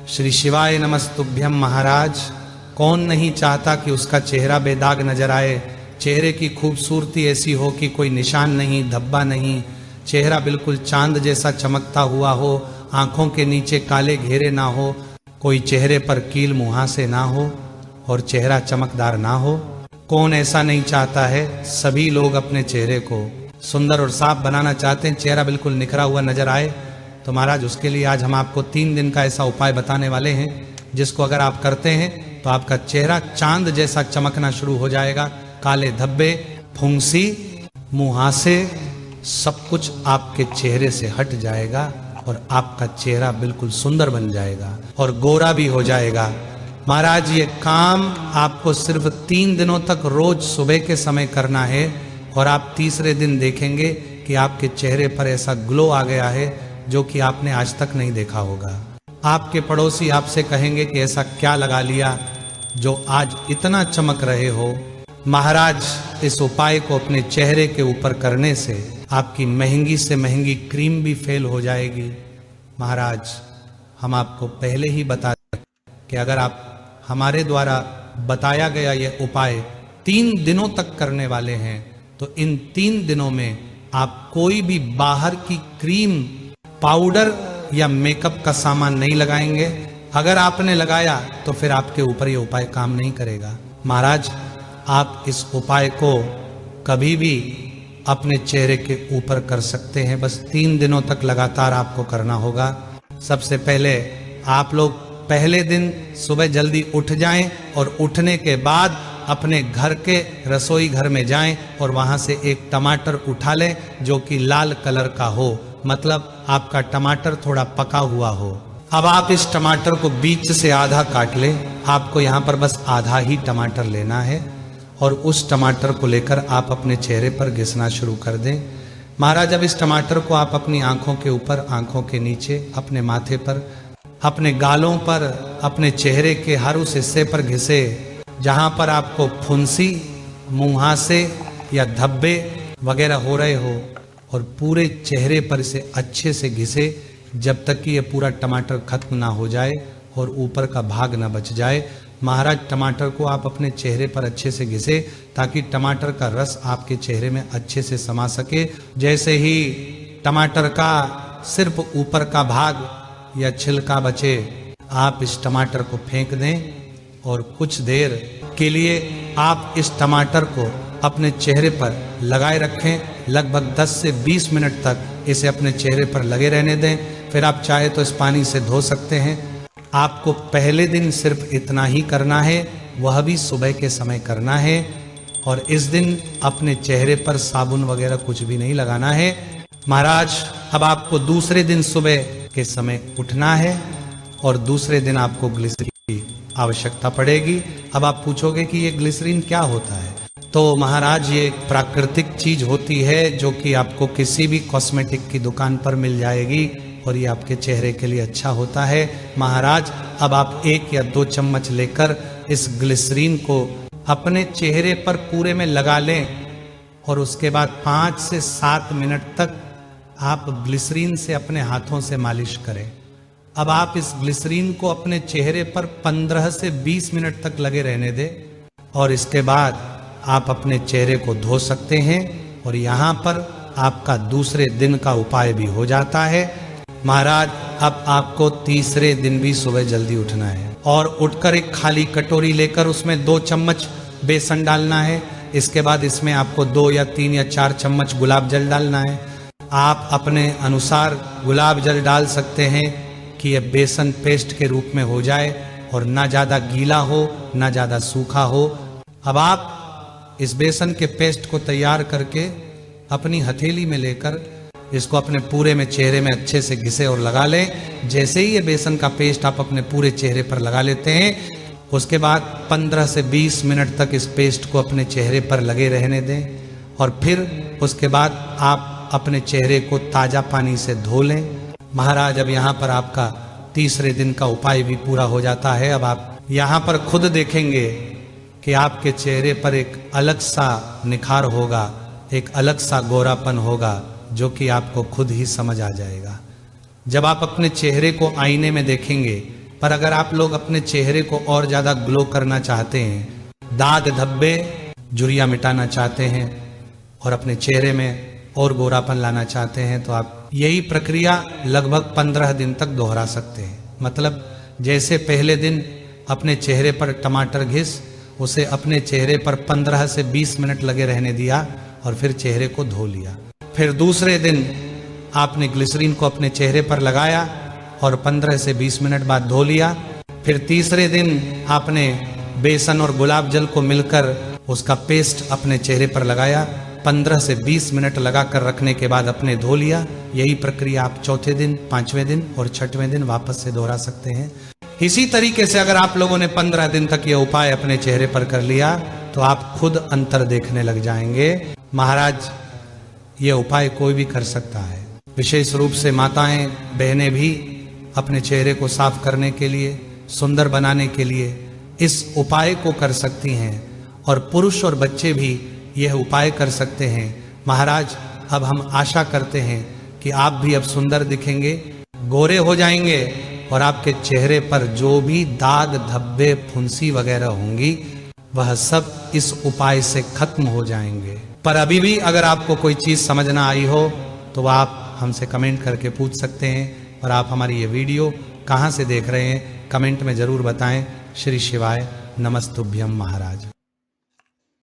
श्री शिवाय नमस्तुभ्यम। महाराज, कौन नहीं चाहता कि उसका चेहरा बेदाग नजर आए, चेहरे की खूबसूरती ऐसी हो कि कोई निशान नहीं, धब्बा नहीं, चेहरा बिल्कुल चांद जैसा चमकता हुआ हो, आंखों के नीचे काले घेरे ना हो, कोई चेहरे पर कील मुहासे ना हो और चेहरा चमकदार ना हो। कौन ऐसा नहीं चाहता है? सभी लोग अपने चेहरे को सुंदर और साफ बनाना चाहते हैं, चेहरा बिल्कुल निखरा हुआ नजर आए। तो महाराज, उसके लिए आज हम आपको 3 दिन का ऐसा उपाय बताने वाले हैं जिसको अगर आप करते हैं तो आपका चेहरा चांद जैसा चमकना शुरू हो जाएगा। काले धब्बे, फुंसी, मुहासे, सब कुछ आपके चेहरे से हट जाएगा और आपका चेहरा बिल्कुल सुंदर बन जाएगा और गोरा भी हो जाएगा। महाराज, ये काम आपको सिर्फ 3 दिनों तक रोज सुबह के समय करना है और आप तीसरे दिन देखेंगे कि आपके चेहरे पर ऐसा ग्लो आ गया है जो कि आपने आज तक नहीं देखा होगा। आपके पड़ोसी आपसे कहेंगे कि ऐसा क्या लगा लिया जो आज इतना चमक रहे हो। महाराज, इस उपाय को अपने चेहरे के ऊपर करने से आपकी महंगी से महंगी क्रीम भी फेल हो जाएगी। महाराज, हम आपको पहले ही बता दें कि अगर आप हमारे द्वारा बताया गया यह उपाय 3 दिनों तक करने वाले हैं तो इन 3 दिनों में आप कोई भी बाहर की क्रीम, पाउडर या मेकअप का सामान नहीं लगाएंगे। अगर आपने लगाया तो फिर आपके ऊपर ये उपाय काम नहीं करेगा। महाराज, आप इस उपाय को कभी भी अपने चेहरे के ऊपर कर सकते हैं, बस 3 दिनों तक लगातार आपको करना होगा। सबसे पहले आप लोग पहले दिन सुबह जल्दी उठ जाएं और उठने के बाद अपने घर के रसोई घर में जाएं और वहां से एक टमाटर उठा लें जो कि लाल कलर का हो, मतलब आपका टमाटर थोड़ा पका हुआ हो। अब आप इस टमाटर को बीच से आधा काट लें। आपको यहाँ पर बस आधा ही टमाटर लेना है और उस टमाटर को लेकर आप अपने चेहरे पर घिसना शुरू कर दें। महाराज, अब इस टमाटर को आप अपनी आंखों के ऊपर, आंखों के नीचे, अपने माथे पर, अपने गालों पर, अपने चेहरे के हर उस हिस्से पर घिसे जहां पर आपको फुंसी, मुहासे या धब्बे वगैरह हो रहे हो और पूरे चेहरे पर इसे अच्छे से घिसे जब तक कि ये पूरा टमाटर खत्म ना हो जाए और ऊपर का भाग ना बच जाए। महाराज, टमाटर को आप अपने चेहरे पर अच्छे से घिसे ताकि टमाटर का रस आपके चेहरे में अच्छे से समा सके। जैसे ही टमाटर का सिर्फ ऊपर का भाग या छिलका बचे, आप इस टमाटर को फेंक दें और कुछ देर के लिए आप इस टमाटर को अपने चेहरे पर लगाए रखें। लगभग 10 से 20 मिनट तक इसे अपने चेहरे पर लगे रहने दें। फिर आप चाहे तो इस पानी से धो सकते हैं। आपको पहले दिन सिर्फ इतना ही करना है, वह भी सुबह के समय करना है और इस दिन अपने चेहरे पर साबुन वगैरह कुछ भी नहीं लगाना है। महाराज, अब आपको दूसरे दिन सुबह के समय उठना है और दूसरे दिन आपको ग्लिसरीन की आवश्यकता पड़ेगी। अब आप पूछोगे कि ये ग्लिसरीन क्या होता है? तो महाराज, ये एक प्राकृतिक चीज होती है जो कि आपको किसी भी कॉस्मेटिक की दुकान पर मिल जाएगी और ये आपके चेहरे के लिए अच्छा होता है। महाराज, अब आप 1 या 2 चम्मच लेकर इस ग्लिसरीन को अपने चेहरे पर पूरे में लगा लें और उसके बाद 5 से 7 मिनट तक आप ग्लिसरीन से अपने हाथों से मालिश करें। अब आप इस ग्लिसरीन को अपने चेहरे पर 15 से 20 मिनट तक लगे रहने दें और इसके बाद आप अपने चेहरे को धो सकते हैं और यहाँ पर आपका दूसरे दिन का उपाय भी हो जाता है। महाराज, अब आपको तीसरे दिन भी सुबह जल्दी उठना है और उठकर एक खाली कटोरी लेकर उसमें 2 चम्मच बेसन डालना है। इसके बाद इसमें आपको 2 या 3 या 4 चम्मच गुलाब जल डालना है। आप अपने अनुसार गुलाब जल डाल सकते हैं कि यह बेसन पेस्ट के रूप में हो जाए और ना ज़्यादा गीला हो ना ज़्यादा सूखा हो। अब आप इस बेसन के पेस्ट को तैयार करके अपनी हथेली में लेकर इसको अपने पूरे में चेहरे में अच्छे से घिसे और लगा लें। जैसे ही ये बेसन का पेस्ट आप अपने पूरे चेहरे पर लगा लेते हैं, उसके बाद 15 से 20 मिनट तक इस पेस्ट को अपने चेहरे पर लगे रहने दें और फिर उसके बाद आप अपने चेहरे को ताज़ा पानी से धो लें। महाराज, अब यहाँ पर आपका तीसरे दिन का उपाय भी पूरा हो जाता है। अब आप यहाँ पर खुद देखेंगे कि आपके चेहरे पर एक अलग सा निखार होगा, एक अलग सा गोरापन होगा जो कि आपको खुद ही समझ आ जाएगा। जब आप अपने चेहरे को आईने में देखेंगे पर अगर आप लोग अपने चेहरे को और ज्यादा ग्लो करना चाहते हैं, दाग धब्बे झुर्रियां मिटाना चाहते हैं और अपने चेहरे में और गोरापन लाना चाहते हैं, तो आप यही प्रक्रिया लगभग 15 दिन तक दोहरा सकते हैं। मतलब जैसे पहले दिन अपने चेहरे पर टमाटर घिस उसे अपने चेहरे पर 15 से 20 मिनट लगे रहने दिया और फिर चेहरे को धो लिया। फिर दूसरे दिन आपने ग्लिसरीन को अपने चेहरे पर लगाया और 15 से 20 मिनट बाद धो लिया। फिर तीसरे दिन आपने बेसन और गुलाब जल को मिलकर उसका पेस्ट अपने चेहरे पर लगाया, 15 से 20 मिनट लगाकर रखने के बाद अपने धो लिया। यही प्रक्रिया आप चौथे दिन, 5वें दिन और 6वें दिन वापस से दोहरा सकते हैं। इसी तरीके से अगर आप लोगों ने 15 दिन तक यह उपाय अपने चेहरे पर कर लिया तो आप खुद अंतर देखने लग जाएंगे। महाराज, ये उपाय कोई भी कर सकता है, विशेष रूप से माताएं बहनें भी अपने चेहरे को साफ करने के लिए, सुंदर बनाने के लिए इस उपाय को कर सकती हैं और पुरुष और बच्चे भी यह उपाय कर सकते हैं। महाराज, अब हम आशा करते हैं कि आप भी अब सुंदर दिखेंगे, गोरे हो जाएंगे और आपके चेहरे पर जो भी दाग धब्बे फुंसी वगैरह होंगी वह सब इस उपाय से खत्म हो जाएंगे। पर अभी भी अगर आपको कोई चीज समझ ना आई हो तो आप हमसे कमेंट करके पूछ सकते हैं। और आप हमारी ये वीडियो कहाँ से देख रहे हैं कमेंट में जरूर बताएं। श्री शिवाय नमस्तुभ्यम महाराज।